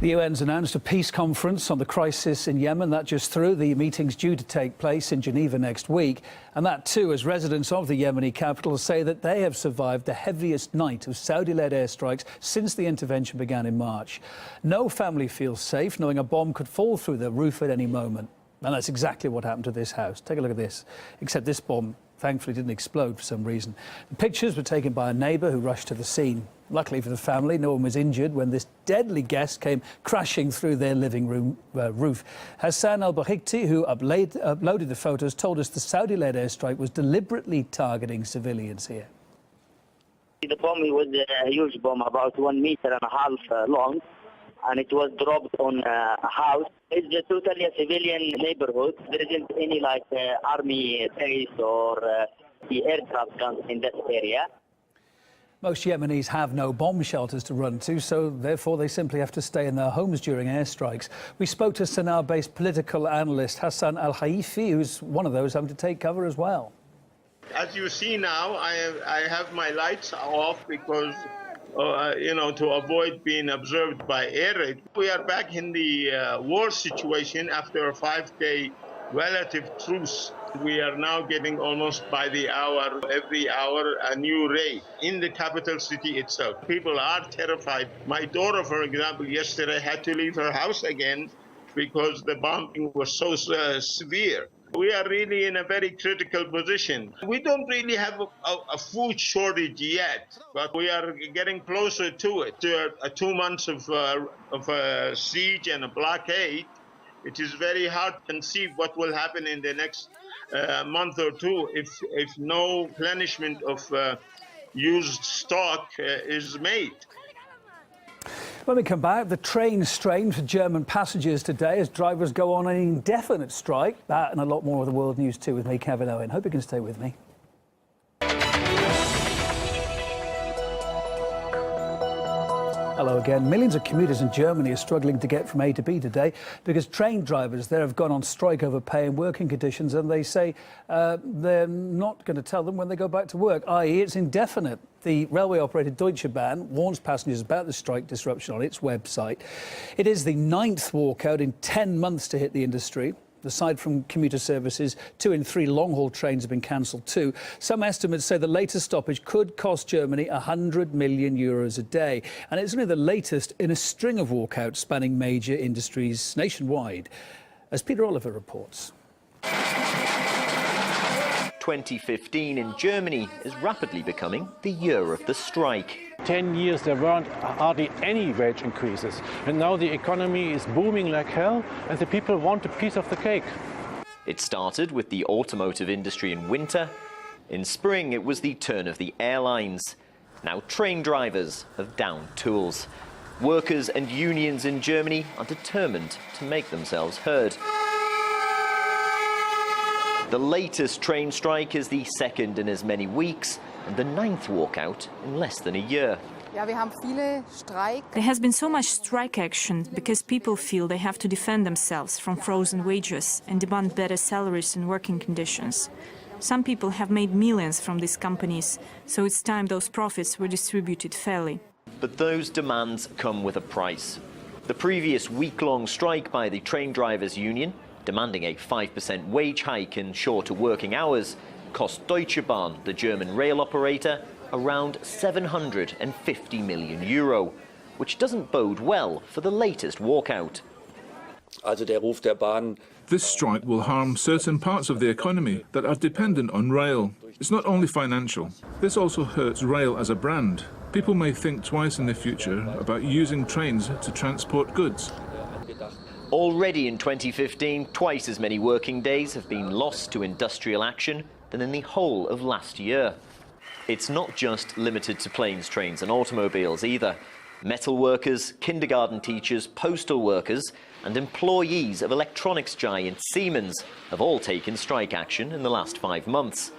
The UN's announced a peace conference on the crisis in Yemen. That just through. The meeting's due to take place in Geneva next week. And that too as residents of the Yemeni capital say that they have survived the heaviest night of Saudi-led airstrikes since the intervention began in March. No family feels safe knowing a bomb could fall through their roof at any moment. And that's exactly what happened to this house. Take a look at this. Except this bomb thankfully didn't explode for some reason. The pictures were taken by a neighbour who rushed to the scene. Luckily for the family, no one was injured when this deadly guest came crashing through their living room roof. Hassan al-Bakhikti, who uploaded the photos, told us the Saudi-led airstrike was deliberately targeting civilians here. The bomb was a huge bomb, about 1.5 meters long, and it was dropped on a house. It's totally a civilian neighborhood. There isn't any army base or the aircraft guns in that area. Most Yemenis have no bomb shelters to run to, so therefore they simply have to stay in their homes during airstrikes. We spoke to Sanaa-based political analyst Hassan al-Haifi, who's one of those having to take cover as well. As you see now, I have my lights off because to avoid being observed by air raid. We are back in the war situation after a 5-day relative truce. We are now getting almost by the hour, every hour, a new raid in the capital city itself. People are terrified. My daughter, for example, yesterday had to leave her house again because the bombing was so severe. We are really in a very critical position. We don't really have a food shortage yet, but we are getting closer to it. 2 months of siege and a blockade. It is very hard to conceive what will happen in the next month or two if no replenishment of used stock is made. When we come back, the train strained for German passengers today as drivers go on an indefinite strike. That and a lot more of the world news too with me, Kevin Owen. Hope you can stay with me. Hello again. Millions of commuters in Germany are struggling to get from A to B today because train drivers there have gone on strike over pay and working conditions, and they say they're not going to tell them when they go back to work, i.e. it's indefinite. The railway operator Deutsche Bahn warns passengers about the strike disruption on its website. It is the 9th walkout in 10 months to hit the industry. Aside from commuter services, 2 in 3 long-haul trains have been cancelled too. Some estimates say the latest stoppage could cost Germany €100 million a day. And it's only the latest in a string of walkouts spanning major industries nationwide. As Peter Oliver reports. 2015 in Germany is rapidly becoming the year of the strike. 10 years there weren't hardly any wage increases, and now the economy is booming like hell and the people want a piece of the cake. It started with the automotive industry in winter. In spring it was the turn of the airlines. Now train drivers have downed tools. Workers and unions in Germany are determined to make themselves heard. The latest train strike is the 2nd in as many weeks and the 9th walkout in less than a year. There has been so much strike action because people feel they have to defend themselves from frozen wages and demand better salaries and working conditions. Some people have made millions from these companies, so it's time those profits were distributed fairly. But those demands come with a price. The previous week-long strike by the train drivers' union, demanding a 5% wage hike and shorter working hours, cost Deutsche Bahn, the German rail operator, around €750 million, which doesn't bode well for the latest walkout. This strike will harm certain parts of the economy that are dependent on rail. It's not only financial. This also hurts rail as a brand. People may think twice in the future about using trains to transport goods. Already in 2015, twice as many working days have been lost to industrial action than in the whole of last year. It's not just limited to planes, trains and automobiles either. Metal workers, kindergarten teachers, postal workers and employees of electronics giant Siemens have all taken strike action in the last 5 months.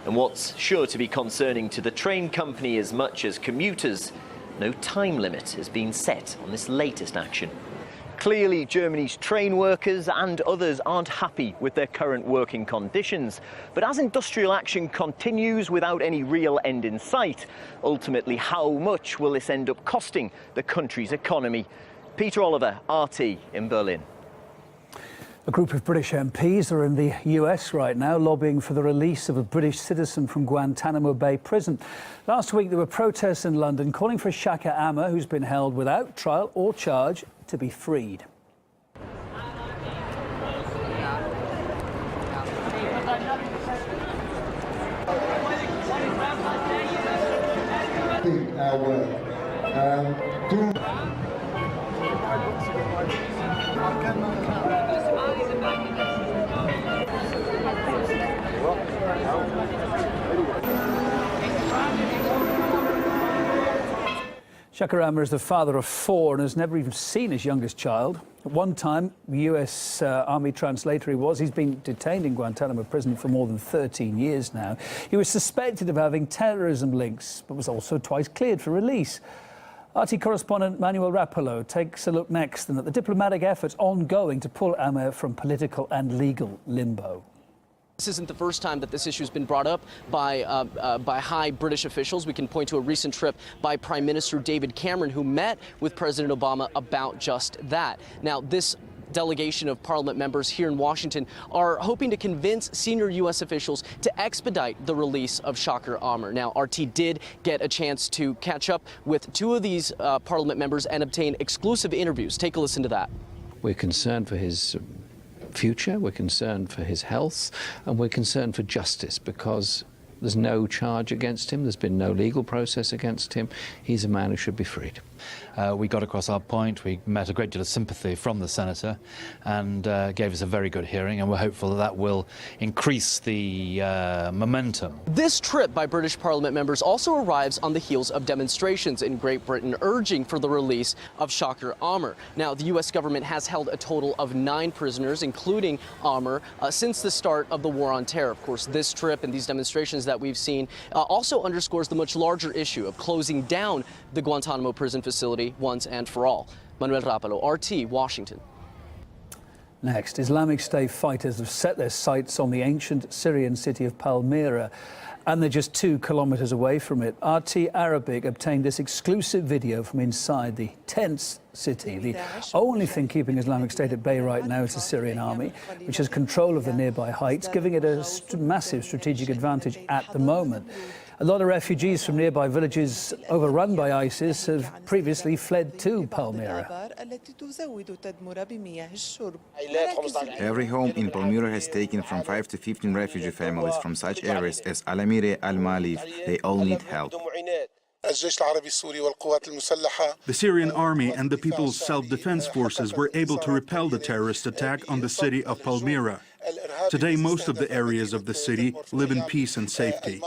And what's sure to be concerning to the train company as much as commuters, no time limit has been set on this latest action. Clearly, Germany's train workers and others aren't happy with their current working conditions. But as industrial action continues without any real end in sight, ultimately, how much will this end up costing the country's economy? Peter Oliver, RT in Berlin. A group of British MPs are in the US right now lobbying for the release of a British citizen from Guantanamo Bay prison. Last week there were protests in London calling for Shaka Ammer, who's been held without trial or charge, to be freed. Shaka Ammer is the father of 4 and has never even seen his youngest child. At one time, US Army translator he's been detained in Guantanamo prison for more than 13 years now. He was suspected of having terrorism links, but was also twice cleared for release. RT correspondent Manuel Rapallo takes a look next at the diplomatic efforts ongoing to pull Ammer from political and legal limbo. This isn't the first time that this issue has been brought up by high British officials. We can point to a recent trip by Prime Minister David Cameron, who met with President Obama about just that. Now, this delegation of Parliament members here in Washington are hoping to convince senior U.S. officials to expedite the release of Shaka Ammer. Now, RT did get a chance to catch up with 2 of these Parliament members and obtain exclusive interviews. Take a listen to that. We're concerned for his future, we're concerned for his health, and we're concerned for justice because there's no charge against him, there's been no legal process against him. He's a man who should be freed. We got across our point, we met a great deal of sympathy from the Senator and gave us a very good hearing, and we're hopeful that that will increase the momentum. This trip by British Parliament members also arrives on the heels of demonstrations in Great Britain urging for the release of Shaka Ammer. Now, the U.S. government has held a total of 9 prisoners, including Ammer, since the start of the war on terror. Of course, this trip and these demonstrations that we've seen also underscores the much larger issue of closing down the Guantanamo prison facility once and for all. Manuel Rapallo, RT, Washington. Next, Islamic State fighters have set their sights on the ancient Syrian city of Palmyra, and they're just 2 kilometers away from it. RT Arabic obtained this exclusive video from inside the tense city. The only thing keeping Islamic State at bay right now is the Syrian army, which has control of the nearby heights, giving it a massive strategic advantage at the moment. A lot of refugees from nearby villages overrun by ISIS have previously fled to Palmyra. Every home in Palmyra has taken from 5 to 15 refugee families from such areas as Al-Amire, Al-Malif. They all need help. The Syrian army and the People's Self-Defense Forces were able to repel the terrorist attack on the city of Palmyra. Today, most of the areas of the city live in peace and safety.